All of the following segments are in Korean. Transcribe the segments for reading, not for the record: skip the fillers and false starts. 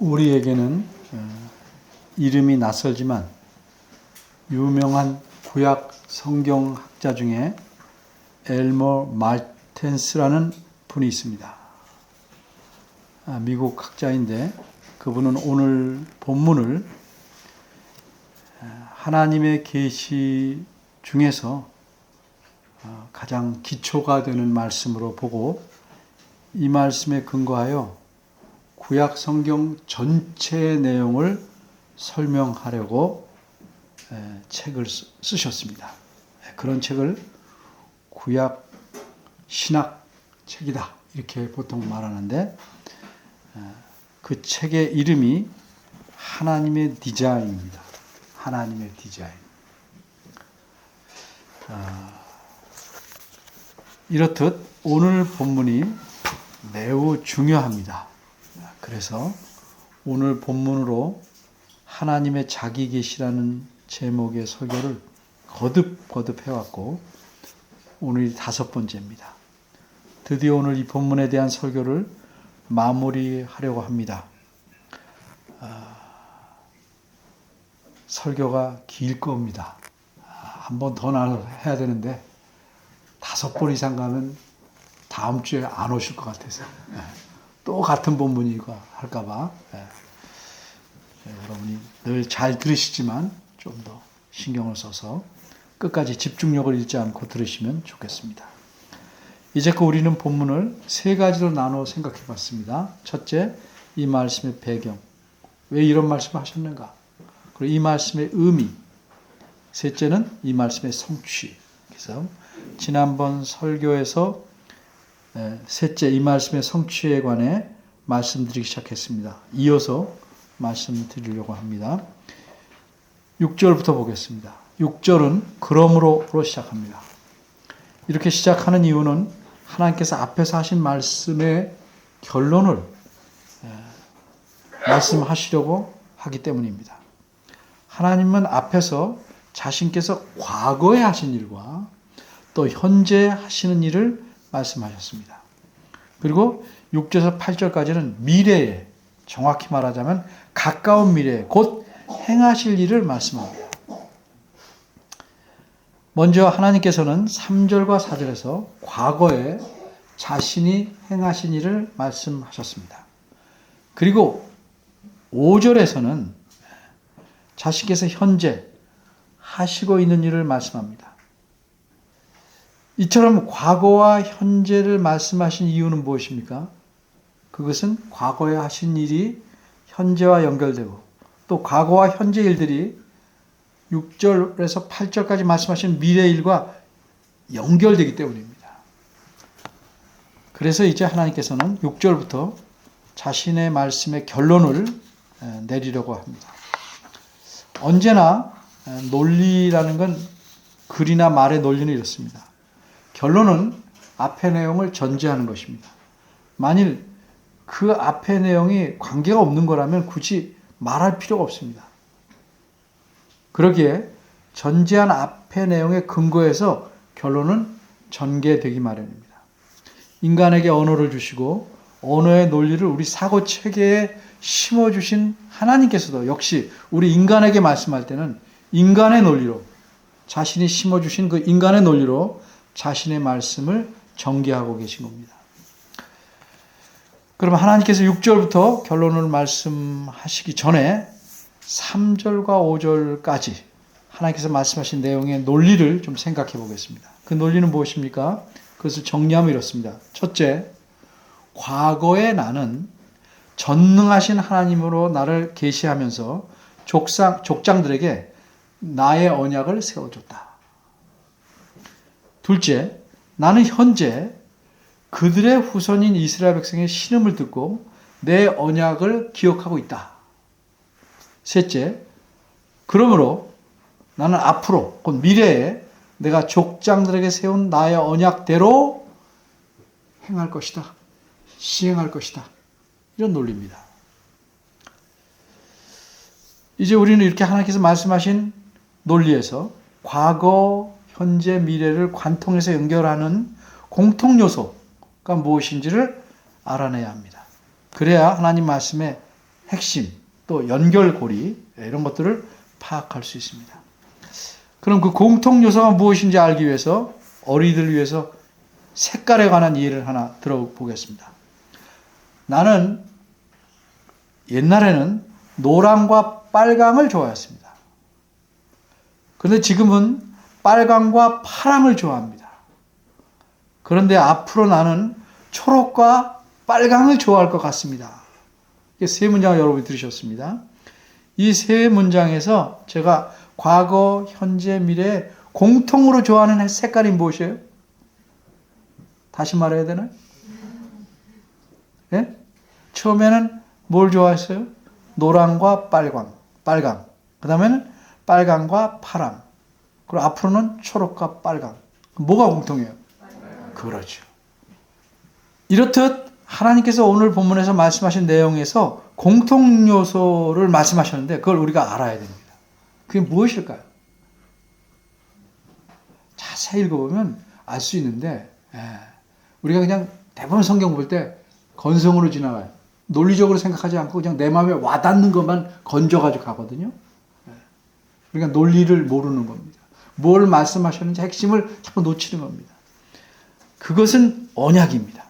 우리에게는 이름이 낯설지만 유명한 구약 성경학자 중에 엘머 말텐스라는 분이 있습니다. 미국 학자인데 그분은 오늘 본문을 하나님의 계시 중에서 가장 기초가 되는 말씀으로 보고 이 말씀에 근거하여 구약 성경 전체의 내용을 설명하려고 책을 쓰셨습니다. 그런 책을 구약 신학 책이다 이렇게 보통 말하는데 그 책의 이름이 하나님의 디자인입니다. 하나님의 디자인. 이렇듯 오늘 본문이 매우 중요합니다. 그래서 오늘 본문으로 하나님의 자기 계시라는 제목의 설교를 거듭 해왔고 오늘이 5번째입니다. 드디어 오늘 이 본문에 대한 설교를 마무리하려고 합니다. 설교가 길 겁니다. 한 번 더 해야 되는데 5번 이상 가면 다음 주에 안 오실 것 같아서 또 같은 본문이고 할까봐 여러분이 늘 잘 들으시지만 좀 더 신경을 써서 끝까지 집중력을 잃지 않고 들으시면 좋겠습니다. 이제껏 우리는 본문을 3가지로 나눠 생각해 봤습니다. 첫째, 이 말씀의 배경. 왜 이런 말씀을 하셨는가? 그리고 이 말씀의 의미. 셋째는 이 말씀의 성취. 그래서 지난번 설교에서 셋째 이 말씀의 성취에 관해 말씀드리기 시작했습니다. 이어서 말씀드리려고 합니다. 6절부터 보겠습니다. 6절은 그러므로로 시작합니다. 이렇게 시작하는 이유는 하나님께서 앞에서 하신 말씀의 결론을 말씀하시려고 하기 때문입니다. 하나님은 앞에서 자신께서 과거에 하신 일과 또 현재 하시는 일을 말씀하셨습니다. 그리고 6절에서 8절까지는 미래에, 정확히 말하자면 가까운 미래에 곧 행하실 일을 말씀합니다. 먼저 하나님께서는 3절과 4절에서 과거에 자신이 행하신 일을 말씀하셨습니다. 그리고 5절에서는 자신께서 현재 하시고 있는 일을 말씀합니다. 이처럼 과거와 현재를 말씀하신 이유는 무엇입니까? 그것은 과거에 하신 일이 현재와 연결되고 또 과거와 현재 일들이 6절에서 8절까지 말씀하신 미래 일과 연결되기 때문입니다. 그래서 이제 하나님께서는 6절부터 자신의 말씀의 결론을 내리려고 합니다. 언제나 논리라는 건 글이나 말의 논리는 이렇습니다. 결론은 앞의 내용을 전제하는 것입니다. 만일 그 앞의 내용이 관계가 없는 거라면 굳이 말할 필요가 없습니다. 그러기에 전제한 앞의 내용에 근거해서 결론은 전개되기 마련입니다. 인간에게 언어를 주시고 언어의 논리를 우리 사고체계에 심어주신 하나님께서도 역시 우리 인간에게 말씀할 때는 인간의 논리로 자신이 심어주신 그 인간의 논리로 자신의 말씀을 전개하고 계신 겁니다. 그럼 하나님께서 6절부터 결론을 말씀하시기 전에 3절과 5절까지 하나님께서 말씀하신 내용의 논리를 좀 생각해 보겠습니다. 그 논리는 무엇입니까? 그것을 정리하면 이렇습니다. 첫째, 과거에 나는 전능하신 하나님으로 나를 계시하면서 족장들에게 나의 언약을 세워줬다. 둘째, 나는 현재 그들의 후손인 이스라엘 백성의 신음을 듣고 내 언약을 기억하고 있다. 셋째, 그러므로 나는 앞으로 곧 미래에 내가 족장들에게 세운 나의 언약대로 행할 것이다. 시행할 것이다. 이런 논리입니다. 이제 우리는 이렇게 하나님께서 말씀하신 논리에서 과거, 현재, 미래를 관통해서 연결하는 공통 요소가 무엇인지를 알아내야 합니다. 그래야 하나님 말씀의 핵심, 또 연결고리 이런 것들을 파악할 수 있습니다. 그럼 그 공통 요소가 무엇인지 알기 위해서 어린이들을 위해서 색깔에 관한 이해를 하나 들어보겠습니다. 나는 옛날에는 노랑과 빨강을 좋아했습니다. 그런데 지금은 빨강과 파랑을 좋아합니다. 그런데 앞으로 나는 초록과 빨강을 좋아할 것 같습니다. 이 세 문장을 여러분이 들으셨습니다. 이 세 문장에서 제가 과거, 현재, 미래 공통으로 좋아하는 색깔이 무엇이에요? 다시 말해야 되나요? 네? 처음에는 뭘 좋아했어요? 노랑과 빨강. 그 다음에는 빨강과 파랑. 그리고 앞으로는 초록과 빨강. 뭐가 공통해요? 그렇죠. 이렇듯 하나님께서 오늘 본문에서 말씀하신 내용에서 공통 요소를 말씀하셨는데 그걸 우리가 알아야 됩니다. 그게 무엇일까요? 자세히 읽어보면 알 수 있는데 우리가 그냥 대부분 성경 볼 때 건성으로 지나가요. 논리적으로 생각하지 않고 그냥 내 마음에 와닿는 것만 건져가지고 가거든요. 그러니까 논리를 모르는 겁니다. 뭘 말씀하셨는지 핵심을 자꾸 놓치는 겁니다. 그것은 언약입니다.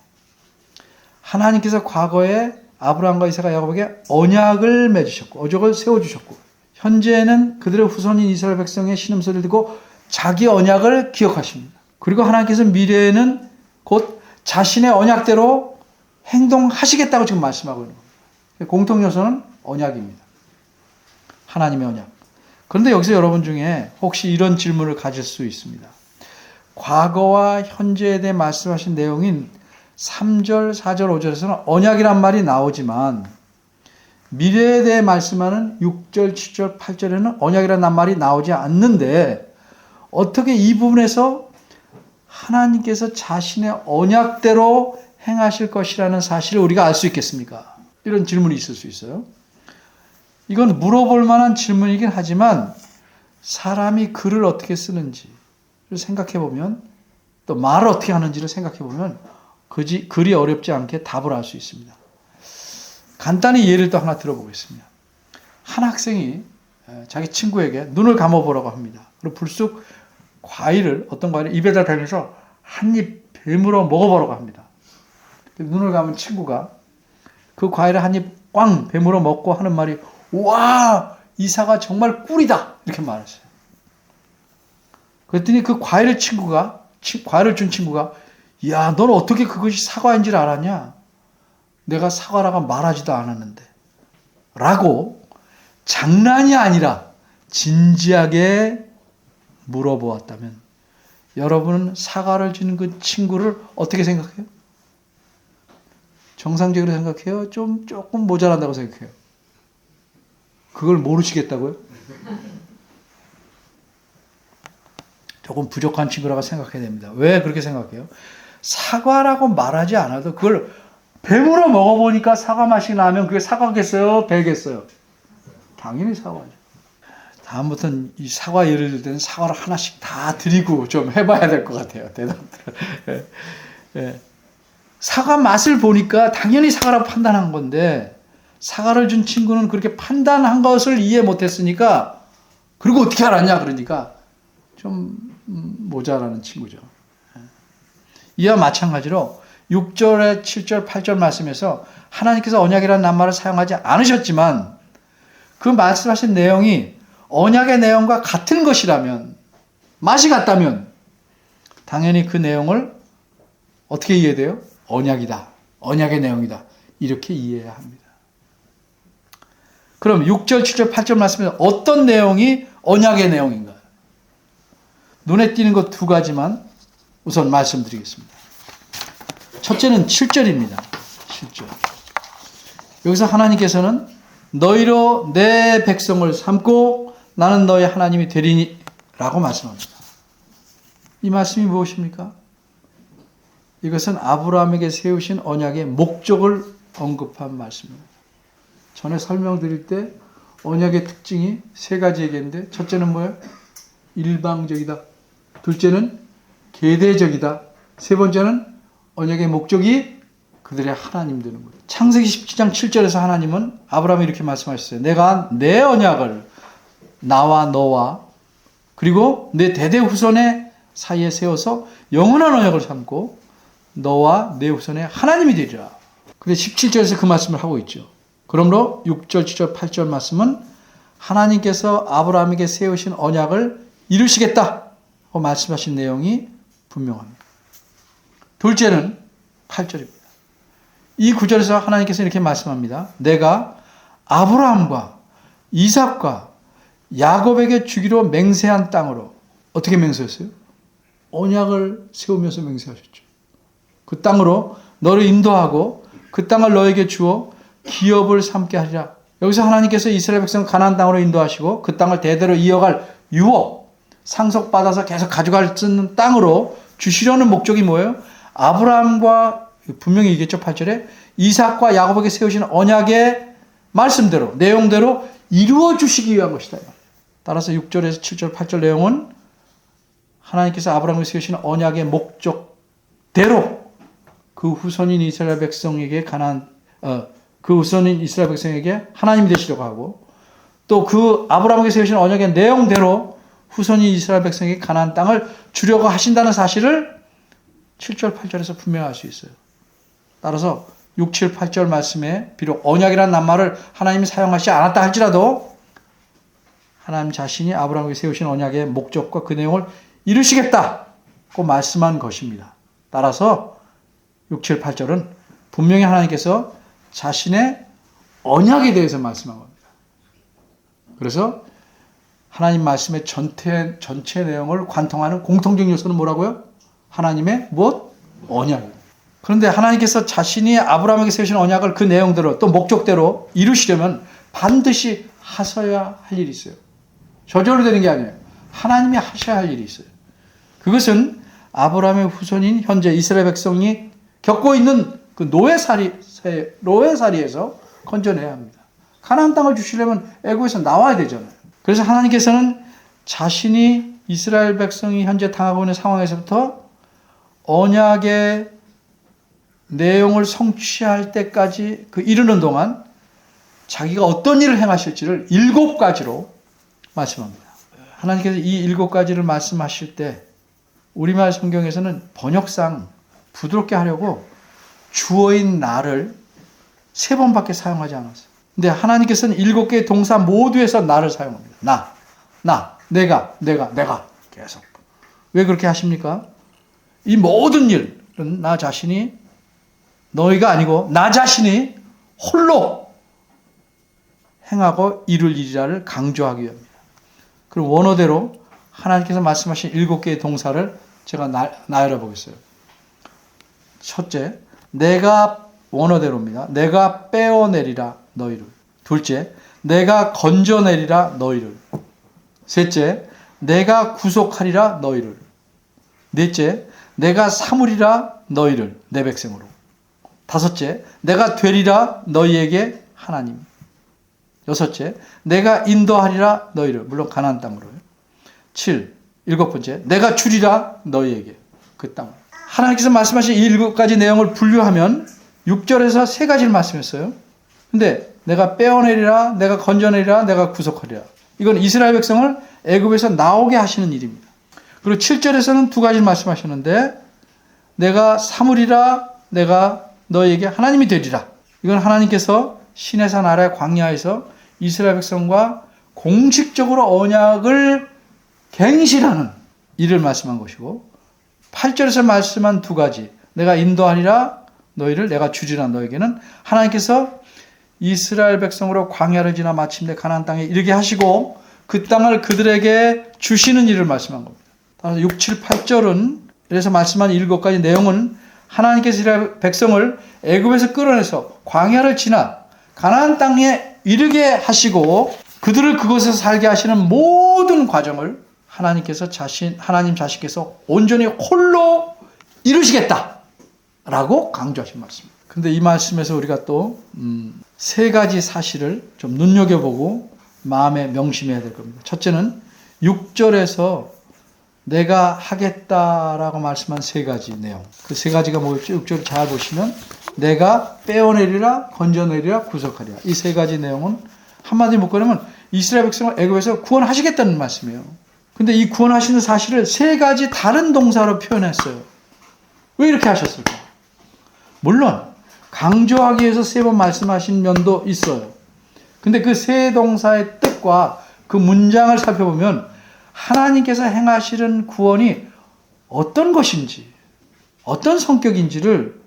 하나님께서 과거에 아브라함과 이삭과 야곱에게 언약을 맺으셨고 어족을 세워주셨고 현재는 그들의 후손인 이스라엘 백성의 신음소리를 듣고 자기 언약을 기억하십니다. 그리고 하나님께서 미래에는 곧 자신의 언약대로 행동하시겠다고 지금 말씀하고 있는 겁니다. 공통 요소는 언약입니다. 하나님의 언약. 그런데 여기서 여러분 중에 혹시 이런 질문을 가질 수 있습니다. 과거와 현재에 대해 말씀하신 내용인 3절, 4절, 5절에서는 언약이란 말이 나오지만 미래에 대해 말씀하는 6절, 7절, 8절에는 언약이라는 말이 나오지 않는데 어떻게 이 부분에서 하나님께서 자신의 언약대로 행하실 것이라는 사실을 우리가 알 수 있겠습니까? 이런 질문이 있을 수 있어요. 이건 물어볼 만한 질문이긴 하지만 사람이 글을 어떻게 쓰는지를 생각해 보면 또 말을 어떻게 하는지를 생각해 보면 글이 어렵지 않게 답을 알 수 있습니다. 간단히 예를 또 하나 들어보겠습니다. 한 학생이 자기 친구에게 눈을 감아보라고 합니다. 그리고 불쑥 어떤 과일을 입에다 대면서 한 입 베물어 먹어보라고 합니다. 눈을 감은 친구가 그 과일을 한 입 꽝 베물어 먹고 하는 말이 와, 이 사과 정말 꿀이다 이렇게 말했어요. 그랬더니 그 과일을 준 친구가 야, 넌 어떻게 그것이 사과인 줄 알았냐? 내가 사과라고 말하지도 않았는데 라고 장난이 아니라 진지하게 물어보았다면 여러분은 사과를 주는 그 친구를 어떻게 생각해요? 정상적으로 생각해요? 조금 모자란다고 생각해요? 그걸 모르시겠다고요? 조금 부족한 친구라고 생각해야 됩니다. 왜 그렇게 생각해요? 사과라고 말하지 않아도 그걸 배물어 먹어보니까 사과 맛이 나면 그게 사과겠어요? 배겠어요? 당연히 사과죠. 다음부터는 이 사과 예를 들 때는 사과를 하나씩 다 드리고 좀 해봐야 될 것 같아요. 대답들을. 예. 사과 맛을 보니까 당연히 사과라고 판단한 건데 사과를 준 친구는 그렇게 판단한 것을 이해 못했으니까 그리고 어떻게 알았냐 그러니까 좀 모자라는 친구죠. 이와 마찬가지로 6절에 7절, 8절 말씀에서 하나님께서 언약이라는 낱말을 사용하지 않으셨지만 그 말씀하신 내용이 언약의 내용과 같은 것이라면 맛이 같다면 당연히 그 내용을 어떻게 이해돼요? 언약이다. 언약의 내용이다. 이렇게 이해해야 합니다. 그럼 6절, 7절, 8절 말씀에서 어떤 내용이 언약의 내용인가요? 눈에 띄는 것 두 가지만 우선 말씀드리겠습니다. 첫째는 7절입니다. 7절. 여기서 하나님께서는 너희로 내 백성을 삼고 나는 너희 하나님이 되리니 라고 말씀합니다. 이 말씀이 무엇입니까? 이것은 아브라함에게 세우신 언약의 목적을 언급한 말씀입니다. 전에 설명드릴 때 언약의 특징이 세 가지 얘기했는데 첫째는 뭐예요? 일방적이다. 둘째는 계대적이다. 세 번째는 언약의 목적이 그들의 하나님 되는 거예요. 창세기 17장 7절에서 하나님은 아브라함이 이렇게 말씀하셨어요. 내가 내 언약을 나와 너와 그리고 내 대대 후손의 사이에 세워서 영원한 언약을 삼고 너와 내 후손의 하나님이 되리라. 근데 17절에서 그 말씀을 하고 있죠. 그러므로 6절, 7절, 8절 말씀은 하나님께서 아브라함에게 세우신 언약을 이루시겠다고 말씀하신 내용이 분명합니다. 둘째는 8절입니다. 이 구절에서 하나님께서 이렇게 말씀합니다. 내가 아브라함과 이삭과 야곱에게 주기로 맹세한 땅으로 어떻게 맹세했어요? 언약을 세우면서 맹세하셨죠. 그 땅으로 너를 인도하고 그 땅을 너에게 주어 기업을 삼게 하리라. 여기서 하나님께서 이스라엘 백성 가나안 땅으로 인도하시고 그 땅을 대대로 이어갈 유업, 상속받아서 계속 가져갈 수 있는 땅으로 주시려는 목적이 뭐예요? 아브라함과 분명히 얘기했죠. 8절에 이삭과 야곱에게 세우신 언약의 말씀대로 내용대로 이루어 주시기 위한 것이다. 따라서 6절에서 7절 8절 내용은 하나님께서 아브라함에게 세우신 언약의 목적대로 그 후손인 이스라엘 백성에게 그 후손인 이스라엘 백성에게 하나님이 되시려고 하고 또 그 아브라함에게 세우신 언약의 내용대로 후손인 이스라엘 백성에게 가나안 땅을 주려고 하신다는 사실을 7절 8절에서 분명할 수 있어요. 따라서 6, 7, 8절 말씀에 비록 언약이라는 낱말을 하나님이 사용하시지 않았다 할지라도 하나님 자신이 아브라함에게 세우신 언약의 목적과 그 내용을 이루시겠다고 말씀한 것입니다. 따라서 6, 7, 8절은 분명히 하나님께서 자신의 언약에 대해서 말씀한 겁니다. 그래서 하나님 말씀의 전체 내용을 관통하는 공통적 요소는 뭐라고요? 하나님의 무엇? 언약입니다. 그런데 하나님께서 자신이 아브라함에게 세우신 언약을 그 내용대로 또 목적대로 이루시려면 반드시 하셔야 할 일이 있어요. 저절로 되는 게 아니에요. 하나님이 하셔야 할 일이 있어요. 그것은 아브라함의 후손인 현재 이스라엘 백성이 겪고 있는 그 노예살이에서 건져내야 합니다. 가나안 땅을 주시려면 애굽에서 나와야 되잖아요. 그래서 하나님께서는 자신이 이스라엘 백성이 현재 당하고 있는 상황에서부터 언약의 내용을 성취할 때까지 그 이르는 동안 자기가 어떤 일을 행하실지를 7가지로 말씀합니다. 하나님께서 이 7가지를 말씀하실 때 우리말 성경에서는 번역상 부드럽게 하려고 주어인 나를 3번밖에 사용하지 않았어요. 근데 하나님께서는 7개의 동사 모두에서 나를 사용합니다. 내가 계속. 왜 그렇게 하십니까? 이 모든 일은 나 자신이 너희가 아니고 나 자신이 홀로 행하고 이룰 일이라를 강조하기 위함입니다. 그럼 원어대로 하나님께서 말씀하신 7개의 동사를 제가 나열해 보겠어요. 첫째, 내가 원어대로입니다. 내가 빼어내리라 너희를. 둘째, 내가 건져내리라 너희를. 셋째, 내가 구속하리라 너희를. 넷째, 내가 삼으리라 너희를 내 백성으로. 다섯째, 내가 되리라 너희에게 하나님. 여섯째, 내가 인도하리라 너희를. 물론 가나안 땅으로요. 7번째, 내가 주리라 너희에게 그 땅을. 하나님께서 말씀하신 이 7가지 내용을 분류하면 6절에서 3가지를 말씀했어요. 근데 내가 빼어내리라, 내가 건져내리라, 내가 구속하리라. 이건 이스라엘 백성을 애굽에서 나오게 하시는 일입니다. 그리고 7절에서는 2가지를 말씀하셨는데 내가 삼으리라, 내가 너희에게 하나님이 되리라. 이건 하나님께서 시내산 아래 광야에서 이스라엘 백성과 공식적으로 언약을 갱신하는 일을 말씀한 것이고 8절에서 말씀한 2가지 내가 인도하리라 너희를 내가 주리라 너에게는 하나님께서 이스라엘 백성으로 광야를 지나 마침내 가나안 땅에 이르게 하시고 그 땅을 그들에게 주시는 일을 말씀한 겁니다. 따라서 6, 7, 8절은 그래서 말씀한 7가지 내용은 하나님께서 이스라엘 백성을 애굽에서 끌어내서 광야를 지나 가나안 땅에 이르게 하시고 그들을 그곳에서 살게 하시는 모든 과정을 하나님 자신께서 온전히 홀로 이루시겠다라고 강조하신 말씀입니다. 그런데 이 말씀에서 우리가 또 3가지 사실을 좀 눈여겨보고 마음에 명심해야 될 겁니다. 첫째는 6절에서 내가 하겠다라고 말씀한 3가지 내용. 그 3가지가 뭐였죠? 6절 잘 보시면 내가 빼어내리라, 건져내리라, 구속하리라. 이 세 가지 내용은 한마디로 묶어내면 이스라엘 백성을 애굽에서 구원하시겠다는 말씀이에요. 근데 이 구원하시는 사실을 세 가지 다른 동사로 표현했어요. 왜 이렇게 하셨을까? 물론 강조하기 위해서 세 번 말씀하신 면도 있어요. 근데 그 세 동사의 뜻과 그 문장을 살펴보면 하나님께서 행하시는 구원이 어떤 것인지, 어떤 성격인지를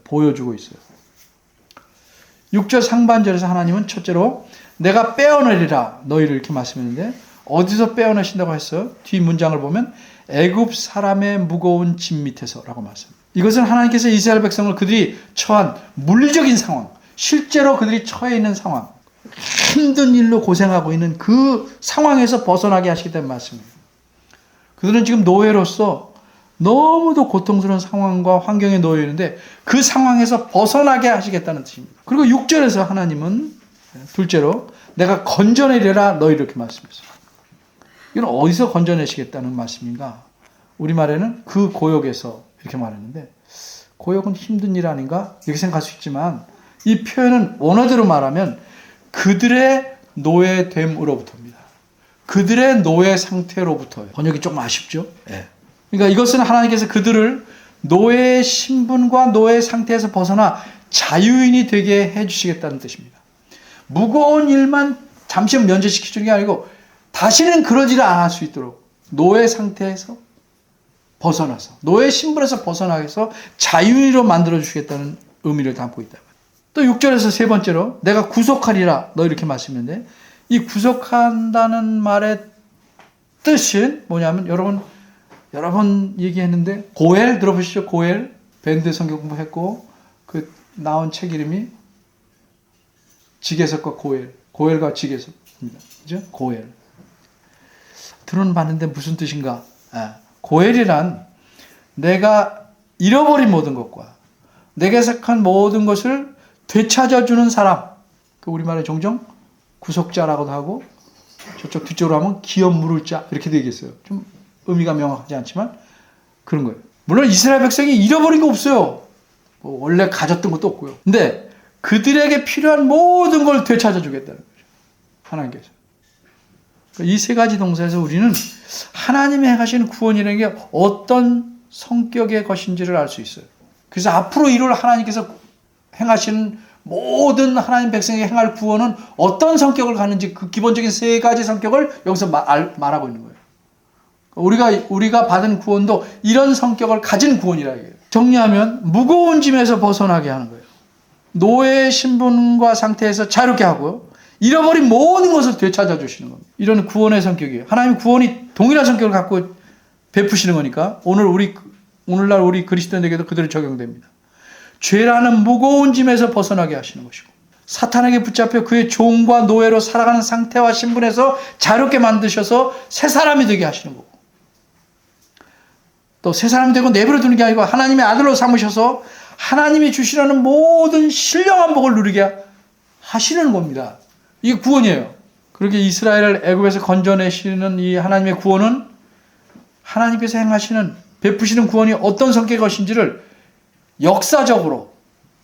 보여주고 있어요. 6절 상반절에서 하나님은 첫째로 내가 빼어내리라 너희를 이렇게 말씀했는데 어디서 빼어내신다고 했어요? 뒤 문장을 보면 애굽 사람의 무거운 짐 밑에서라고 말씀합니다. 이것은 하나님께서 이스라엘 백성을 그들이 처한 물리적인 상황, 실제로 그들이 처해 있는 상황, 힘든 일로 고생하고 있는 그 상황에서 벗어나게 하시겠다는 말씀이에요. 그들은 지금 노예로서 너무도 고통스러운 상황과 환경에 놓여 있는데 그 상황에서 벗어나게 하시겠다는 뜻입니다. 그리고 6절에서 하나님은 둘째로 내가 건져내리라 너희 이렇게 말씀했어요. 이건 어디서 건져내시겠다는 말씀인가? 우리말에는 그 고역에서 이렇게 말했는데 고역은 힘든 일 아닌가? 이렇게 생각할 수 있지만 이 표현은 원어대로 말하면 그들의 노예됨으로부터입니다. 그들의 노예 상태로부터예요. 번역이 조금 아쉽죠? 네. 그러니까 이것은 하나님께서 그들을 노예의 신분과 노예 상태에서 벗어나 자유인이 되게 해주시겠다는 뜻입니다. 무거운 일만 잠시 면제시켜주는 게 아니고 다시는 그러지를 않을 수 있도록 노예 상태에서 벗어나서 노예 신분에서 벗어나서 자유인으로 만들어주시겠다는 의미를 담고 있다. 또 6절에서 세 번째로 내가 구속하리라 너 이렇게 말씀했는데 이 구속한다는 말의 뜻은 뭐냐면 여러 번 얘기했는데 고엘 들어보시죠? 고엘 밴드 성경 공부했고 그 나온 책 이름이 지게석과 고엘, 고엘과 지게석입니다. 그죠? 고엘 들어는 봤는데 무슨 뜻인가? 고엘이란 내가 잃어버린 모든 것과 내게 속한 모든 것을 되찾아주는 사람, 그 우리말에 종종 구속자라고도 하고 저쪽 뒤쪽으로 하면 기업 물을 자 이렇게 되겠어요. 좀 의미가 명확하지 않지만 그런 거예요. 물론 이스라엘 백성이 잃어버린 거 없어요. 뭐 원래 가졌던 것도 없고요. 근데 그들에게 필요한 모든 걸 되찾아 주겠다는 거죠. 하나님께서. 이 세 가지 동사에서 우리는 하나님이 행하시는 구원이라는 게 어떤 성격의 것인지를 알 수 있어요. 그래서 앞으로 이룰 하나님께서 행하시는 모든 하나님 백성에게 행할 구원은 어떤 성격을 갖는지 그 기본적인 세 가지 성격을 여기서 말하고 있는 거예요. 우리가 받은 구원도 이런 성격을 가진 구원이라 해요. 정리하면 무거운 짐에서 벗어나게 하는 거예요. 노예 신분과 상태에서 자유롭게 하고요. 잃어버린 모든 것을 되찾아 주시는 겁니다. 이런 구원의 성격이에요. 하나님 구원이 동일한 성격을 갖고 베푸시는 거니까 오늘날 우리 그리스도인에게도 그대로 적용됩니다. 죄라는 무거운 짐에서 벗어나게 하시는 것이고 사탄에게 붙잡혀 그의 종과 노예로 살아가는 상태와 신분에서 자유롭게 만드셔서 새 사람이 되게 하시는 거고 또 새 사람이 되고 내버려 두는 게 아니고 하나님의 아들로 삼으셔서 하나님이 주시려는 모든 신령한 복을 누리게 하시는 겁니다. 이게 구원이에요. 그렇게 이스라엘을 애굽에서 건져내시는 이 하나님의 구원은 하나님께서 행하시는 베푸시는 구원이 어떤 성격의 것인지를 역사적으로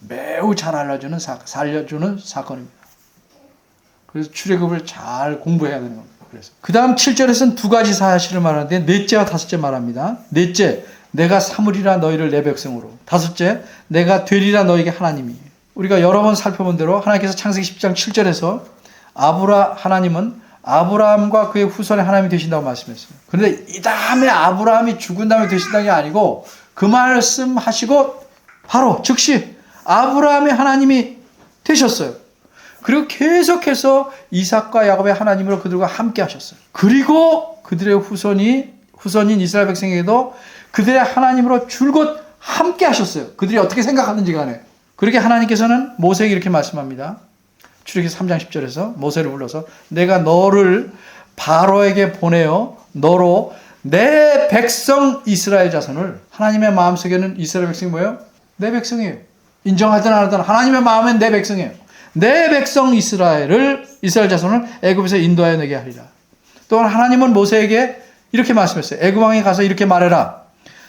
매우 잘 알려주는 사건입니다. 그래서 출애굽을 잘 공부해야 되는 겁니다. 그래서 그 다음 7절에서는 두 가지 사실을 말하는데 넷째와 다섯째 말합니다. 넷째, 내가 삼으리라 너희를 내 백성으로. 다섯째, 내가 되리라 너희에게 하나님이. 우리가 여러 번 살펴본 대로 하나님께서 창세기 10장 7절에서 하나님은 아브라함과 그의 후손의 하나님이 되신다고 말씀했어요. 그런데 이 다음에 아브라함이 죽은 다음에 되신다는 게 아니고 그 말씀하시고 바로 즉시 아브라함의 하나님이 되셨어요. 그리고 계속해서 이삭과 야곱의 하나님으로 그들과 함께 하셨어요. 그리고 그들의 후손인 이스라엘 백성에게도 그들의 하나님으로 줄곧 함께 하셨어요. 그들이 어떻게 생각하는지 간에. 그렇게 하나님께서는 모세에게 이렇게 말씀합니다. 출애굽기 3장 10절에서 모세를 불러서 내가 너를 바로에게 보내어 너로 내 백성 이스라엘 자손을 하나님의 마음속에는 이스라엘 백성이 뭐예요? 내 백성이에요. 인정하든 안 하든 하나님의 마음엔 내 백성이에요. 내 백성 이스라엘 자손을 애굽에서 인도하여 내게 하리라. 또한 하나님은 모세에게 이렇게 말씀했어요. 애굽 왕에 가서 이렇게 말해라.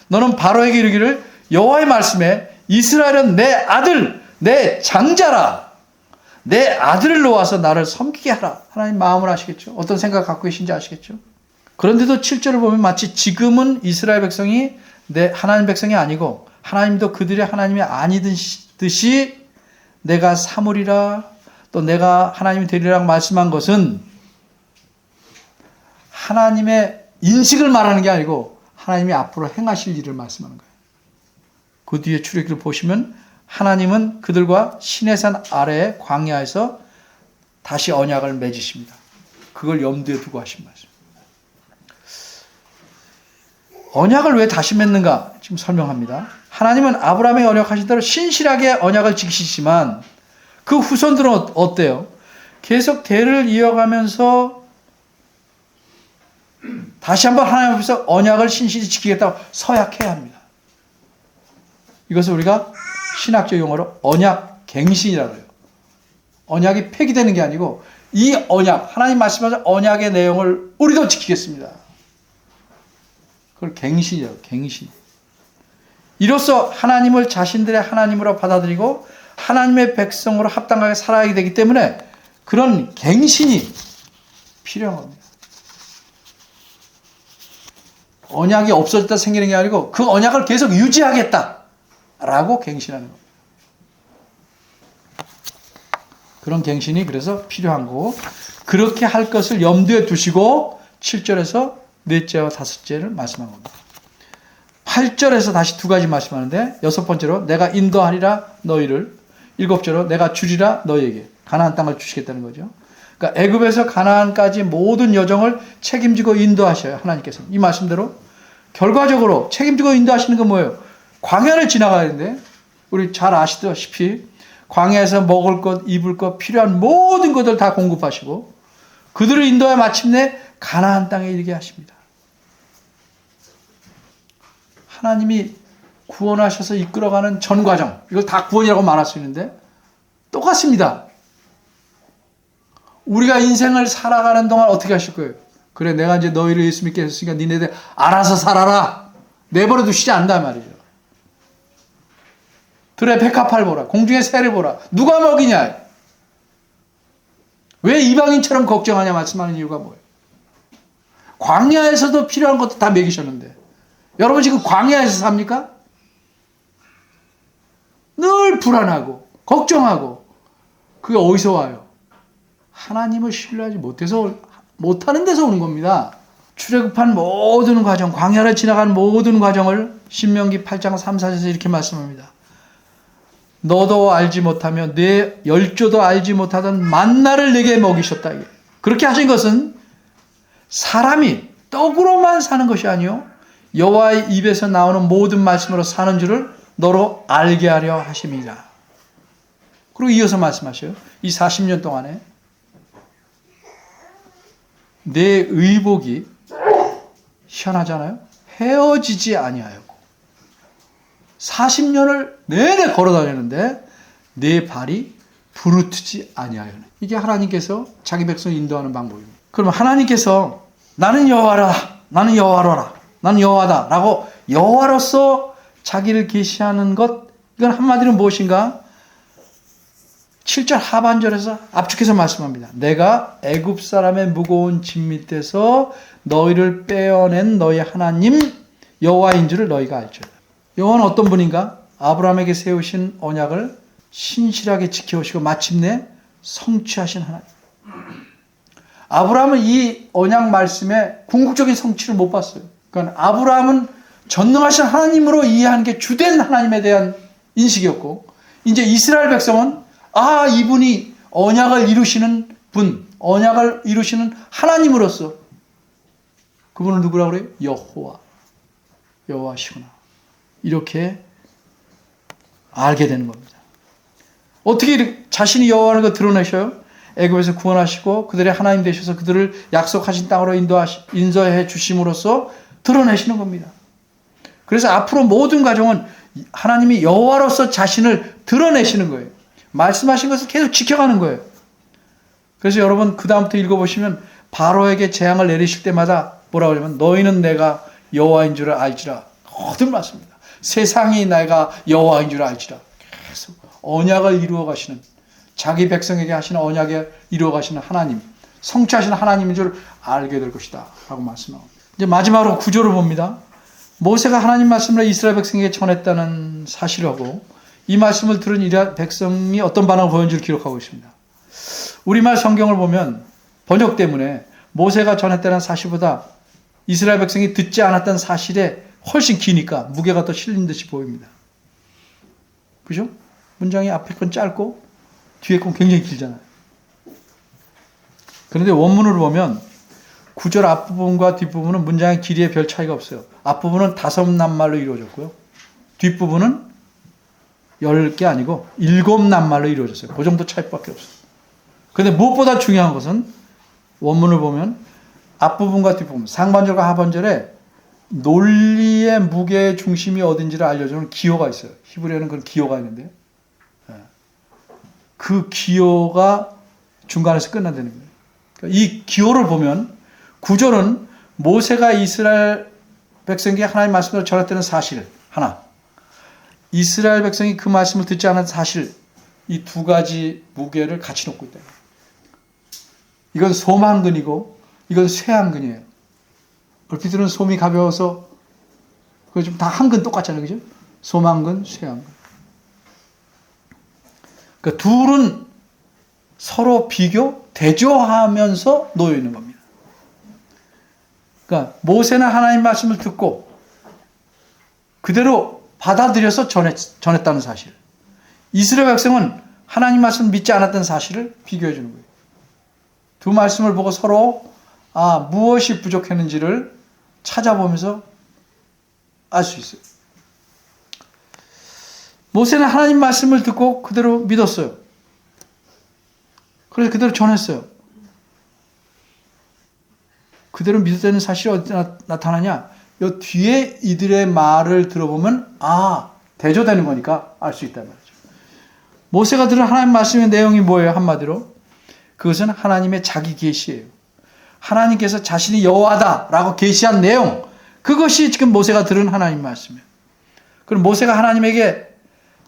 너는 바로에게 이르기를 여호와의 말씀에 이스라엘은 내 아들, 내 장자라. 내 아들을 놓아서 나를 섬기게 하라. 하나님 마음을 아시겠죠? 어떤 생각 갖고 계신지 아시겠죠? 그런데도 7절을 보면 마치 지금은 이스라엘 백성이 내 하나님 백성이 아니고 하나님도 그들의 하나님이 아니듯이 내가 삼으리라, 또 내가 하나님이 되리라 말씀한 것은 하나님의 인식을 말하는 게 아니고 하나님이 앞으로 행하실 일을 말씀하는 거예요. 그 뒤에 출애굽기를 보시면 하나님은 그들과 시내산 아래의 광야에서 다시 언약을 맺으십니다. 그걸 염두에 두고 하신 말씀. 언약을 왜 다시 맺는가? 지금 설명합니다. 하나님은 아브라함의 언약하신 대로 신실하게 언약을 지키시지만 그 후손들은 어때요? 계속 대를 이어가면서 다시 한번 하나님 앞에서 언약을 신실히 지키겠다고 서약해야 합니다. 이것을 우리가 신학적 용어로 언약갱신이라고 해요. 언약이 폐기되는 게 아니고 이 언약, 하나님 말씀하신 언약의 내용을 우리도 지키겠습니다. 그걸 갱신이라고, 갱신. 이로써 하나님을 자신들의 하나님으로 받아들이고 하나님의 백성으로 합당하게 살아야 되기 때문에 그런 갱신이 필요한 겁니다. 언약이 없어졌다 생기는 게 아니고 그 언약을 계속 유지하겠다라고 갱신하는 겁니다. 그런 갱신이 그래서 필요한 거고 그렇게 할 것을 염두에 두시고 7절에서 넷째와 다섯째를 말씀한 겁니다. 8절에서 다시 두 가지 말씀하는데 여섯 번째로 내가 인도하리라 너희를, 일곱째로 내가 주리라 너희에게 가나안 땅을 주시겠다는 거죠. 그러니까 애굽에서 가나안까지 모든 여정을 책임지고 인도하셔요. 하나님께서 이 말씀대로 결과적으로 책임지고 인도하시는 건 뭐예요? 광야를 지나가야 되는데 우리 잘 아시다시피 광야에서 먹을 것, 입을 것, 필요한 모든 것을 다 공급하시고 그들을 인도해 마침내 가나안 땅에 이르게 하십니다. 하나님이 구원하셔서 이끌어가는 전 과정, 이걸 다 구원이라고 말할 수 있는데 똑같습니다. 우리가 인생을 살아가는 동안 어떻게 하실 거예요? 그래, 내가 이제 너희를 예수 믿게 했으니까 니네들 알아서 살아라. 내버려 두시지 않는단 말이죠. 들의 백합화를 보라. 공중의 새를 보라. 누가 먹이냐? 왜 이방인처럼 걱정하냐 말씀하는 이유가 뭐예요? 광야에서도 필요한 것도 다 먹이셨는데 여러분 지금 광야에서 삽니까? 늘 불안하고 걱정하고 그게 어디서 와요? 하나님을 신뢰하지 못하는 데서 오는 겁니다. 출애굽한 모든 과정, 광야를 지나간 모든 과정을 신명기 8장 3, 4절에서 이렇게 말씀합니다. 너도 알지 못하며 내 열조도 알지 못하던 만나를 내게 먹이셨다. 그렇게 하신 것은 사람이 떡으로만 사는 것이 아니요 여호와의 입에서 나오는 모든 말씀으로 사는 줄을 너로 알게 하려 하심이라. 그리고 이어서 말씀하셔요. 이 40년 동안에 내 의복이 희한하잖아요. 헤어지지 아니하였고 40년을 내내 걸어다니는데 내 발이 부르트지 아니하였네. 이게 하나님께서 자기 백성을 인도하는 방법입니다. 그러면 하나님께서 나는 여호와라, 나는 여호와로라, 나는 여호와다 라고 여호와로서 자기를 계시하는 것, 이건 한마디로 무엇인가? 7절 하반절에서 압축해서 말씀합니다. 내가 애굽 사람의 무거운 짐 밑에서 너희를 빼어낸 너희 하나님 여호와인 줄을 너희가 알지어다. 여호와는 어떤 분인가? 아브라함에게 세우신 언약을 신실하게 지켜오시고 마침내 성취하신 하나님. 아브라함은 이 언약 말씀에 궁극적인 성취를 못 봤어요. 그러니까 아브라함은 전능하신 하나님으로 이해하는 게 주된 하나님에 대한 인식이었고 이제 이스라엘 백성은 이분이 언약을 이루시는 분, 언약을 이루시는 하나님으로서 그분을 누구라고 그래요? 여호와시구나. 이렇게 알게 되는 겁니다. 어떻게 자신이 여호와라는 걸 드러내셔요? 애굽에서 구원하시고 그들의 하나님 되셔서 그들을 약속하신 땅으로 인도해 주심으로써 드러내시는 겁니다. 그래서 앞으로 모든 과정은 하나님이 여호와로서 자신을 드러내시는 거예요. 말씀하신 것을 계속 지켜가는 거예요. 그래서 여러분 그 다음부터 읽어보시면 바로에게 재앙을 내리실 때마다 뭐라고 하냐면 너희는 내가 여호와인 줄을 알지라 거듭 맞습니다. 세상이 내가 여호와인 줄 알지라. 계속 언약을 이루어 가시는, 자기 백성에게 하시는 언약을 이루어 가시는 하나님, 성취하시는 하나님인 줄 알게 될 것이다 라고 말씀합니다. 이제 마지막으로 구조를 봅니다. 모세가 하나님 말씀을 이스라엘 백성에게 전했다는 사실하고 이 말씀을 들은 이스라엘 백성이 어떤 반응을 보였는지를 기록하고 있습니다. 우리말 성경을 보면 번역 때문에 모세가 전했다는 사실보다 이스라엘 백성이 듣지 않았다는 사실에 훨씬 기니까 무게가 더 실린 듯이 보입니다. 그죠? 문장이 앞에 건 짧고 뒤에 건 굉장히 길잖아요. 그런데 원문을 보면 구절 앞부분과 뒷부분은 문장의 길이에 별 차이가 없어요. 앞부분은 5낱말로 이루어졌고요. 뒷부분은 10개 아니고 7낱말로 이루어졌어요. 그 정도 차이밖에 없어요. 그런데 무엇보다 중요한 것은 원문을 보면 앞부분과 뒷부분, 상반절과 하반절에 논리의 무게의 중심이 어딘지를 알려주는 기호가 있어요. 히브리어는 그런 기호가 있는데요. 그 기호가 중간에서 끝난다는 거예요. 이 기호를 보면 구절은 모세가 이스라엘 백성에게 하나님 말씀을 전했다는 사실 하나, 이스라엘 백성이 그 말씀을 듣지 않은 사실, 이 두 가지 무게를 같이 놓고 있다. 이건 솜한근이고 이건 쇠한근이에요. 얼핏 들은 솜이 가벼워서 그거 좀 다 한 근 똑같잖아요, 그죠? 솜한근, 쇠한근. 그러니까 둘은 서로 비교, 대조하면서 놓여 있는 겁니다. 그러니까 모세는 하나님 말씀을 듣고 그대로 받아들여서 전했다는 사실. 이스라엘 백성은 하나님 말씀을 믿지 않았던 사실을 비교해 주는 거예요. 두 말씀을 보고 서로 무엇이 부족했는지를 찾아보면서 알 수 있어요. 모세는 하나님 말씀을 듣고 그대로 믿었어요. 그래서 그대로 전했어요. 그대로 믿었다는 사실이 어디 나타나냐? 이 뒤에 이들의 말을 들어보면 대조되는 거니까 알 수 있단 말이죠. 모세가 들은 하나님 말씀의 내용이 뭐예요? 한마디로 그것은 하나님의 자기 계시예요. 하나님께서 자신이 여호와다라고 계시한 내용, 그것이 지금 모세가 들은 하나님 말씀이에요. 그럼 모세가 하나님에게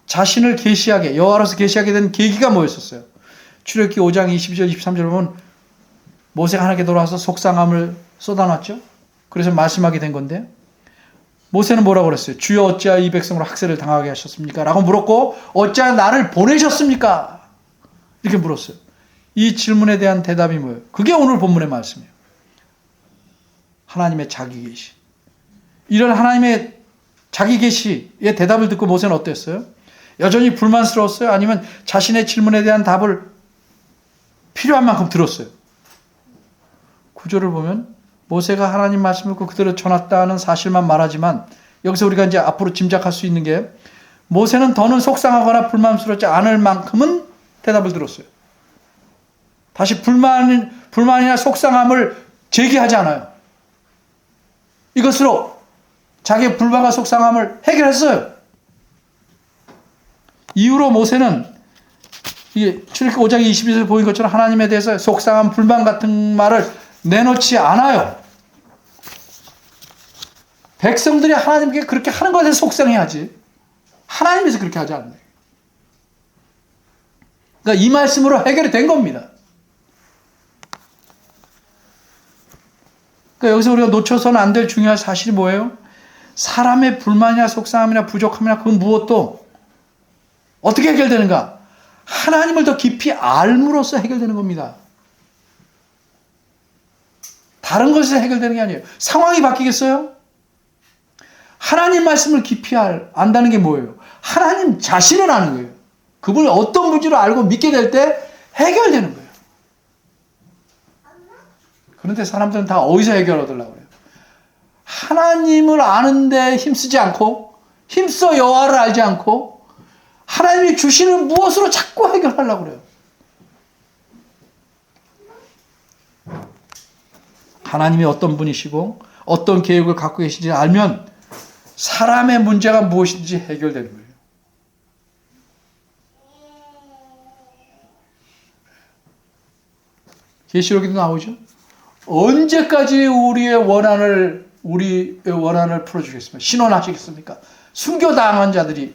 자신을 계시하게, 여호와로서 계시하게 된 계기가 뭐였었어요? 출애굽기 5장 22절 23절 보면 모세가 하나님께 돌아와서 속상함을 쏟아놨죠. 그래서 말씀하게 된 건데 모세는 뭐라고 그랬어요? 주여 어찌하여 이 백성으로 학살을 당하게 하셨습니까? 라고 물었고 어찌하여 나를 보내셨습니까? 이렇게 물었어요. 이 질문에 대한 대답이 뭐예요? 그게 오늘 본문의 말씀이에요. 하나님의 자기 계시. 이런 하나님의 자기 계시의 대답을 듣고 모세는 어땠어요? 여전히 불만스러웠어요? 아니면 자신의 질문에 대한 답을 필요한 만큼 들었어요? 구절을 보면 모세가 하나님 말씀을 듣고 그대로 전했다는 사실만 말하지만 여기서 우리가 이제 앞으로 짐작할 수 있는 게 모세는 더는 속상하거나 불만스럽지 않을 만큼은 대답을 들었어요. 다시 불만이나 속상함을 제기하지 않아요. 이것으로 자기의 불만과 속상함을 해결했어요. 이후로 모세는 이게 출애굽기 5장 22절에 보인 것처럼 하나님에 대해서 속상함, 불만 같은 말을 내놓지 않아요. 백성들이 하나님께 그렇게 하는 것에 속상해야지 하나님께서 그렇게 하지 않아요. 그러니까 이 말씀으로 해결이 된 겁니다. 그러니까 여기서 우리가 놓쳐서는 안 될 중요한 사실이 뭐예요? 사람의 불만이나 속상함이나 부족함이나 그 무엇도 어떻게 해결되는가? 하나님을 더 깊이 알므로써 해결되는 겁니다. 다른 것에서 해결되는 게 아니에요. 상황이 바뀌겠어요? 하나님 말씀을 깊이 안다는 게 뭐예요? 하나님 자신을 아는 거예요. 그분을 어떤 분지로 알고 믿게 될 때 해결되는 거예요. 그런데 사람들은 다 어디서 해결하더라고요? 하나님을 아는데 힘쓰지 않고 힘써 여호와를 알지 않고 하나님이 주시는 무엇으로 자꾸 해결하려고 그래요. 하나님이 어떤 분이시고 어떤 계획을 갖고 계신지 알면 사람의 문제가 무엇인지 해결되는 거예요. 계시록에도 나오죠. 언제까지 우리의 원한을 풀어주겠습니까? 신원하시겠습니까? 순교당한 자들이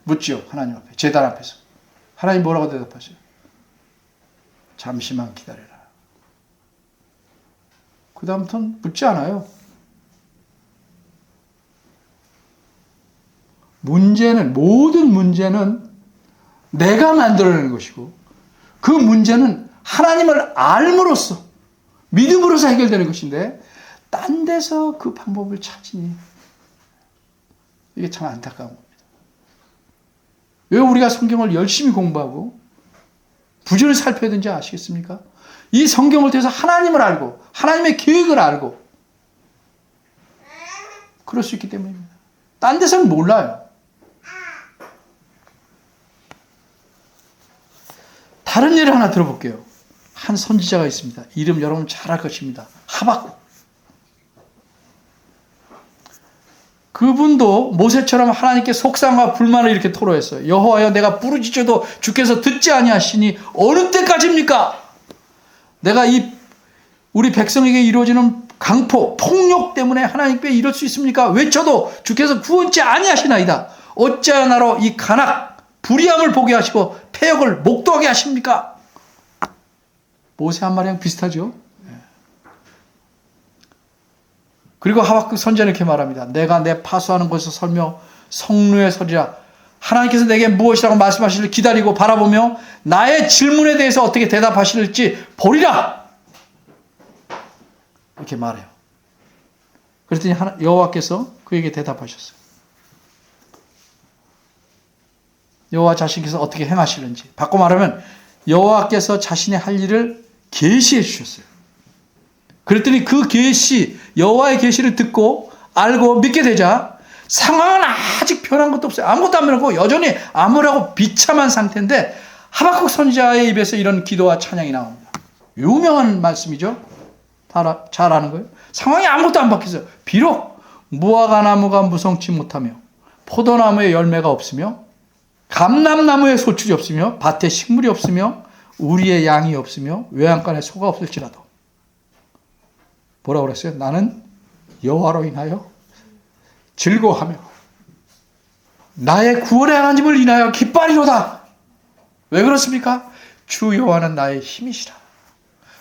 묻지요. 하나님 앞에, 제단 앞에서. 하나님 뭐라고 대답하세요? 잠시만 기다려라. 그 다음부터는 묻지 않아요. 모든 문제는 내가 만들어내는 것이고, 그 문제는 하나님을 알므로써, 믿음으로써 해결되는 것인데, 딴 데서 그 방법을 찾으니, 이게 참 안타까운 겁니다. 왜 우리가 성경을 열심히 공부하고, 부전을 살펴야 되는지 아시겠습니까? 이 성경을 통해서 하나님을 알고, 하나님의 계획을 알고, 그럴 수 있기 때문입니다. 딴 데서는 몰라요. 다른 예를 하나 들어볼게요. 한 선지자가 있습니다. 이름 여러분 잘 알 것입니다. 하박국. 그분도 모세처럼 하나님께 속상과 불만을 이렇게 토로했어요. 여호와여, 내가 부르짖어도 주께서 듣지 아니하시니 어느 때까지입니까? 내가 우리 백성에게 이루어지는 강포, 폭력 때문에 하나님께 이럴 수 있습니까? 외쳐도 주께서 구원치 아니하시나이다. 어찌하여 나로 이 간악, 불의함을 보게 하시고 폐역을 목도하게 하십니까? 모세 한 말이랑 비슷하죠. 그리고 하박국 선지자는 이렇게 말합니다. 내가 내 파수하는 곳에서 설며 성루에 서리라. 하나님께서 내게 무엇이라고 말씀하시길 기다리고 바라보며 나의 질문에 대해서 어떻게 대답하실지 보리라. 이렇게 말해요. 그랬더니 여호와께서 그에게 대답하셨어요. 여호와 자신께서 어떻게 행하시는지. 바꿔 말하면 여호와께서 자신의 할 일을 계시해 주셨어요. 그랬더니 그 계시, 여호와의 계시를 듣고 알고 믿게 되자 상황은 아직 변한 것도 없어요. 아무것도 안 변하고 여전히 암울하고 비참한 상태인데 하박국 선지자의 입에서 이런 기도와 찬양이 나옵니다. 유명한 말씀이죠. 잘 아는 거예요. 상황이 아무것도 안 바뀌었어요. 비록 무화과 나무가 무성치 못하며 포도나무에 열매가 없으며 감람나무에 소출이 없으며 밭에 식물이 없으며 우리의 양이 없으며 외양간에 소가 없을지라도 뭐라고 그랬어요? 나는 여호와로 인하여 즐거워하며 나의 구원의 하나님을 인하여 기뻐하리로다. 왜 그렇습니까? 주 여호와는 나의 힘이시라.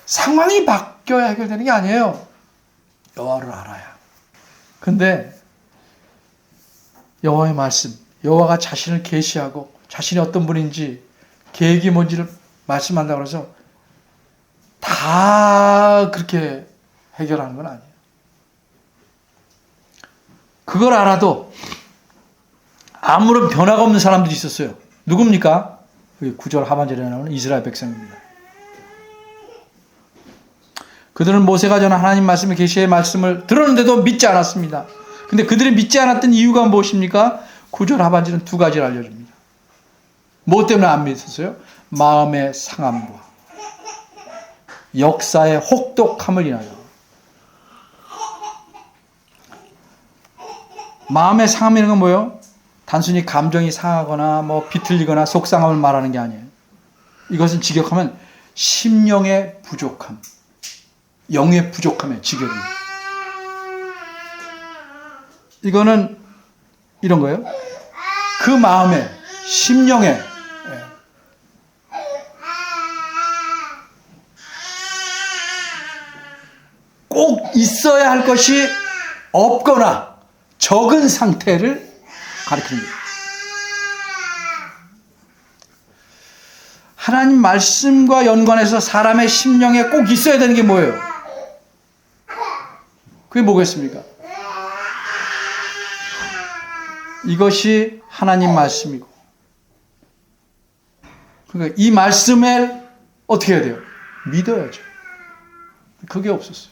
상황이 바뀌어야 해결되는 게 아니에요. 여호와를 알아야. 근데 여호와의 말씀, 여호와가 자신을 계시하고 자신이 어떤 분인지 계획이 뭔지를 말씀한다고 해서 다 그렇게 해결하는 건 아니에요. 그걸 알아도 아무런 변화가 없는 사람들이 있었어요. 누굽니까? 9절 하반절에 나오는 이스라엘 백성입니다. 그들은 모세가 전한 하나님 말씀의 계시의 말씀을 들었는데도 믿지 않았습니다. 근데 그들이 믿지 않았던 이유가 무엇입니까? 9절 하반절은 두 가지를 알려줍니다. 뭐 때문에 안 믿었어요? 마음의 상함과 역사의 혹독함을 인하여. 마음의 상함이라는 건 뭐예요? 단순히 감정이 상하거나 비틀리거나 속상함을 말하는 게 아니에요. 이것은 직역하면 심령의 부족함, 영의 부족함의 직역입니다. 이거는 이런 거예요. 그 마음에, 심령에 꼭 있어야 할 것이 없거나 적은 상태를 가리킵니다. 하나님 말씀과 연관해서 사람의 심령에 꼭 있어야 되는 게 뭐예요? 그게 뭐겠습니까? 이것이 하나님 말씀이고, 그러니까 이 말씀을 어떻게 해야 돼요? 믿어야죠. 그게 없었어요.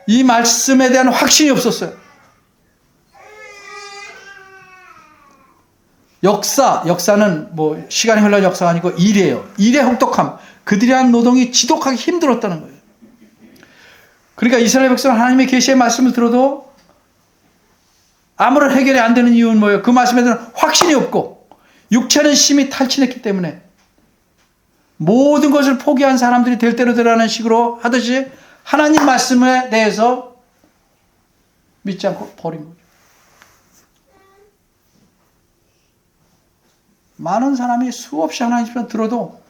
이 말씀에 대한 확신이 없었어요. 역사는 시간이 흘러간 역사가 아니고 일이에요. 일의 혹독함. 그들이 한 노동이 지독하게 힘들었다는 거예요. 그러니까 이스라엘 백성은 하나님의 계시의 말씀을 들어도 아무런 해결이 안 되는 이유는 뭐예요? 그 말씀에 대한 확신이 없고 육체는 심히 탈진했기 때문에 모든 것을 포기한 사람들이 될 대로 되라는 식으로 하듯이 하나님 말씀에 대해서 믿지 않고 버린 거죠. 많은 사람이 수없이 하나님 편 들어도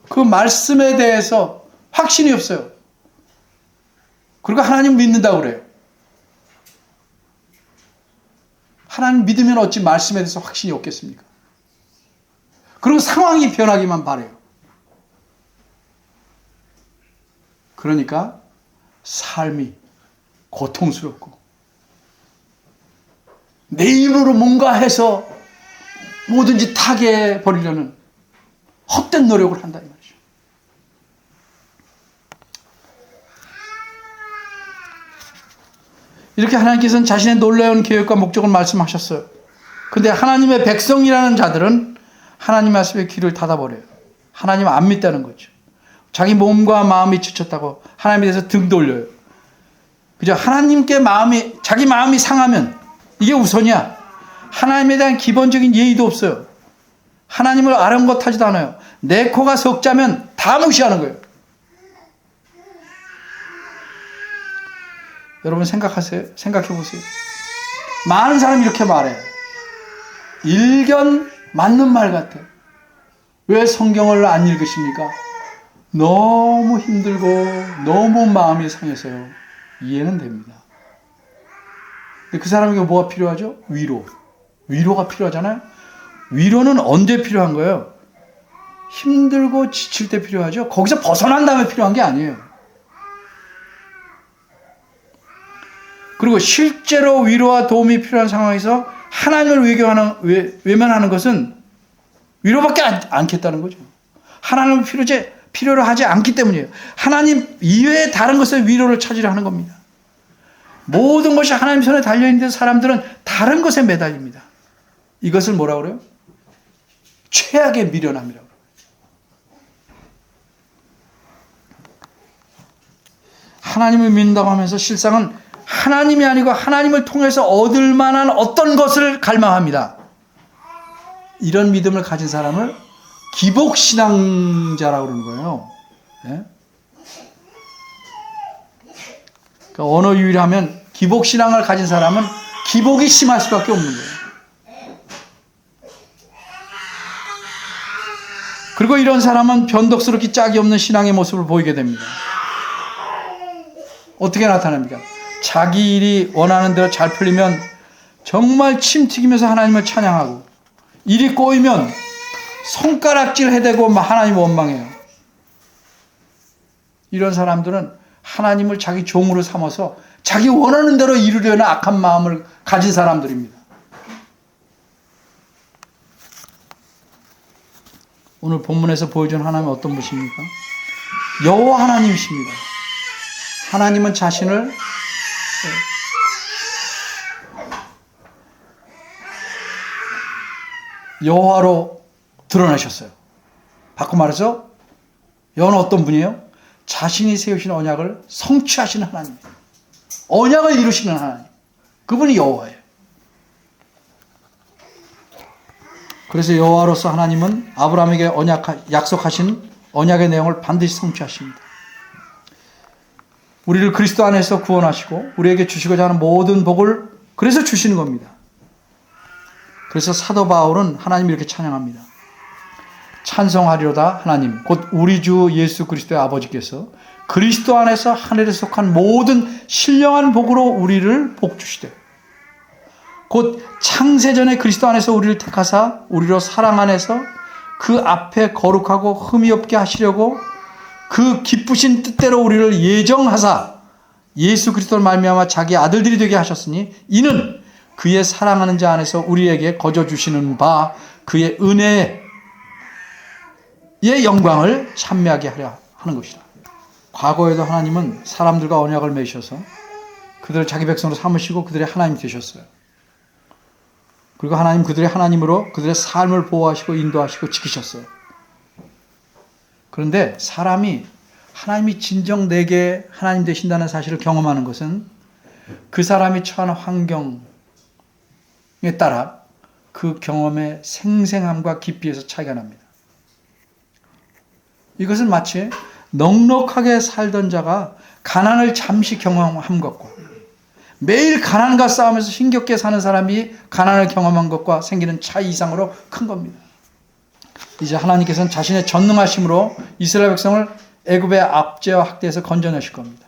그 말씀에 대해서 확신이 없어요. 그리고 하나님 믿는다고 그래요. 하나님 믿으면 어찌 말씀에 대해서 확신이 없겠습니까? 그리고 상황이 변하기만 바래요. 그러니까 삶이 고통스럽고 내 힘으로 뭔가 해서 뭐든지 타게 버리려는 헛된 노력을 한다 이 말이죠. 이렇게 하나님께서는 자신의 놀라운 계획과 목적을 말씀하셨어요. 근데 하나님의 백성이라는 자들은 하나님 말씀에 귀를 닫아버려요. 하나님 안 믿다는 거죠. 자기 몸과 마음이 지쳤다고 하나님에 대해서 등 돌려요. 그죠? 하나님께 자기 마음이 상하면 이게 우선이야. 하나님에 대한 기본적인 예의도 없어요. 하나님을 아랑곳하지도 않아요. 내 코가 석자면 다 무시하는 거예요. 여러분 생각해 보세요. 많은 사람이 이렇게 말해. 일견 맞는 말 같아. 왜 성경을 안 읽으십니까? 너무 힘들고 너무 마음이 상해서요. 이해는 됩니다. 근데 그 사람에게 뭐가 필요하죠? 위로가 필요하잖아요. 위로는 언제 필요한 거예요? 힘들고 지칠 때 필요하죠. 거기서 벗어난 다음에 필요한 게 아니에요. 그리고 실제로 위로와 도움이 필요한 상황에서 하나님을 외면하는 것은 위로밖에 않겠다는 거죠. 하나님을 필요로 하지 않기 때문이에요. 하나님 이외에 다른 것에 위로를 찾으려 하는 겁니다. 모든 것이 하나님 손에 달려있는 사람들은 다른 것에 매달립니다. 이것을 뭐라고 그래요? 최악의 미련함이라고 그래요. 하나님을 믿는다고 하면서 실상은 하나님이 아니고 하나님을 통해서 얻을 만한 어떤 것을 갈망합니다. 이런 믿음을 가진 사람을 기복신앙자라고 그러는 거예요. 네? 그러니까 언어 유일하면 기복신앙을 가진 사람은 기복이 심할 수밖에 없는 거예요. 그리고 이런 사람은 변덕스럽기 짝이 없는 신앙의 모습을 보이게 됩니다. 어떻게 나타납니까? 자기 일이 원하는 대로 잘 풀리면 정말 침 튀기면서 하나님을 찬양하고, 일이 꼬이면 손가락질 해대고 하나님 원망해요. 이런 사람들은 하나님을 자기 종으로 삼아서 자기 원하는 대로 이루려는 악한 마음을 가진 사람들입니다. 오늘 본문에서 보여준 하나님은 어떤 분이십니까? 여호와 하나님이십니다. 하나님은 자신을 여호와로 드러내셨어요. 바꿔 말해서 여호와는 어떤 분이에요? 자신이 세우신 언약을 성취하시는 하나님, 언약을 이루시는 하나님, 그분이 여호와예요. 그래서 여호와로서 하나님은 아브라함에게 약속하신 언약의 내용을 반드시 성취하십니다. 우리를 그리스도 안에서 구원하시고 우리에게 주시고자 하는 모든 복을 그래서 주시는 겁니다. 그래서 사도 바울은 하나님 이렇게 찬양합니다. 찬송하리로다 하나님 곧 우리 주 예수 그리스도의 아버지께서 그리스도 안에서 하늘에 속한 모든 신령한 복으로 우리를 복주시되 곧 창세전에 그리스도 안에서 우리를 택하사 우리로 사랑 안에서 그 앞에 거룩하고 흠이 없게 하시려고 그 기쁘신 뜻대로 우리를 예정하사 예수 그리스도를 말미암아 자기 아들들이 되게 하셨으니 이는 그의 사랑하는 자 안에서 우리에게 거저 주시는 바 그의 은혜의 영광을 찬미하게 하려 하는 것이라. 과거에도 하나님은 사람들과 언약을 맺으셔서 그들을 자기 백성으로 삼으시고 그들의 하나님이 되셨어요. 그리고 하나님 그들의 하나님으로 그들의 삶을 보호하시고 인도하시고 지키셨어요. 그런데 사람이 하나님이 진정 내게 하나님 되신다는 사실을 경험하는 것은 그 사람이 처한 환경에 따라 그 경험의 생생함과 깊이에서 차이가 납니다. 이것은 마치 넉넉하게 살던 자가 가난을 잠시 경험한 것과 매일 가난과 싸우면서 힘겹게 사는 사람이 가난을 경험한 것과 생기는 차이 이상으로 큰 겁니다. 이제 하나님께서는 자신의 전능하심으로 이스라엘 백성을 애굽의 압제와 학대에서 건져내실 겁니다.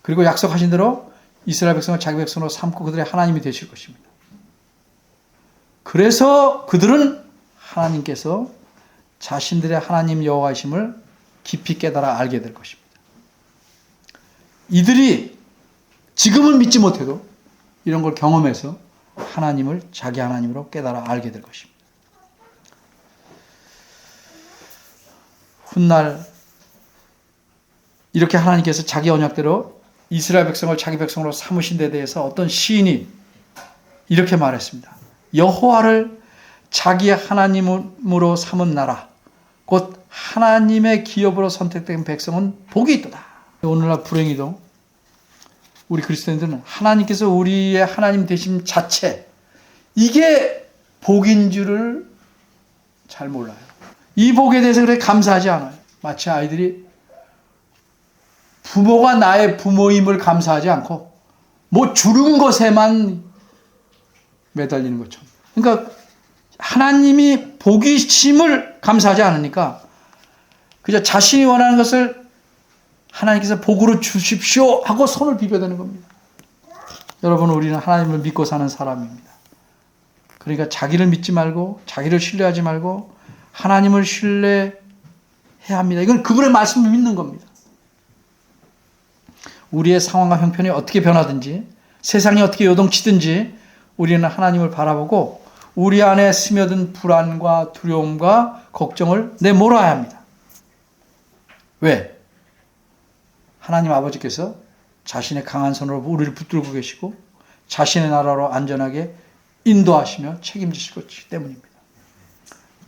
그리고 약속하신 대로 이스라엘 백성을 자기 백성으로 삼고 그들의 하나님이 되실 것입니다. 그래서 그들은 하나님께서 자신들의 하나님 여호와이심을 깊이 깨달아 알게 될 것입니다. 이들이 지금은 믿지 못해도 이런 걸 경험해서 하나님을 자기 하나님으로 깨달아 알게 될 것입니다. 훗날 이렇게 하나님께서 자기 언약대로 이스라엘 백성을 자기 백성으로 삼으신 데 대해서 어떤 시인이 이렇게 말했습니다. 여호와를 자기 하나님으로 삼은 나라 곧 하나님의 기업으로 선택된 백성은 복이 있도다. 오늘날 불행히도 우리 그리스도인들은 하나님께서 우리의 하나님 되심 자체 이게 복인 줄을 잘 몰라요. 이 복에 대해서 그렇게 감사하지 않아요. 마치 아이들이 부모가 나의 부모임을 감사하지 않고 뭐 주는 것에만 매달리는 것처럼. 그러니까 하나님이 복이심을 감사하지 않으니까 그저 자신이 원하는 것을 하나님께서 복으로 주십시오 하고 손을 비벼대는 겁니다. 여러분, 우리는 하나님을 믿고 사는 사람입니다. 그러니까 자기를 믿지 말고 자기를 신뢰하지 말고 하나님을 신뢰해야 합니다. 이건 그분의 말씀을 믿는 겁니다. 우리의 상황과 형편이 어떻게 변하든지 세상이 어떻게 요동치든지 우리는 하나님을 바라보고 우리 안에 스며든 불안과 두려움과 걱정을 내몰아야 합니다. 왜? 하나님 아버지께서 자신의 강한 손으로 우리를 붙들고 계시고 자신의 나라로 안전하게 인도하시며 책임지실 것이기 때문입니다.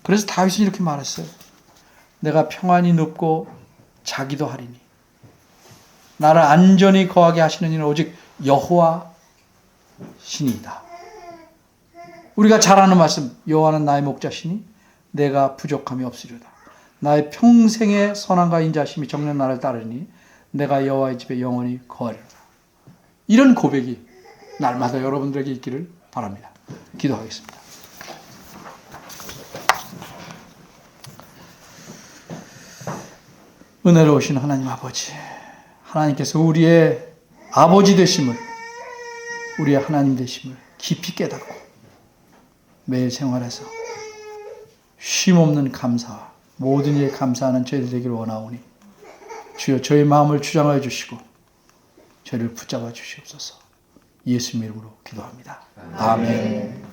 그래서 다윗은 이렇게 말했어요. 내가 평안히 눕고 자기도 하리니 나를 안전히 거하게 하시는 이는 오직 여호와 신이다. 우리가 잘 아는 말씀, 여호와는 나의 목자시니 내가 부족함이 없으리로다. 나의 평생의 선함과 인자심이 정녕 나를 따르니 내가 여호와의 집에 영원히 거하리로다. 이런 고백이 날마다 여러분들에게 있기를 바랍니다. 기도하겠습니다. 은혜로우신 하나님 아버지, 하나님께서 우리의 아버지 되심을, 우리의 하나님 되심을 깊이 깨닫고 매일 생활에서 쉼없는 감사, 모든 일에 감사하는 저희들 되기를 원하오니 주여 저희 마음을 주장하여 주시고 저희를 붙잡아 주시옵소서. 예수님 이름으로 기도합니다. 아멘.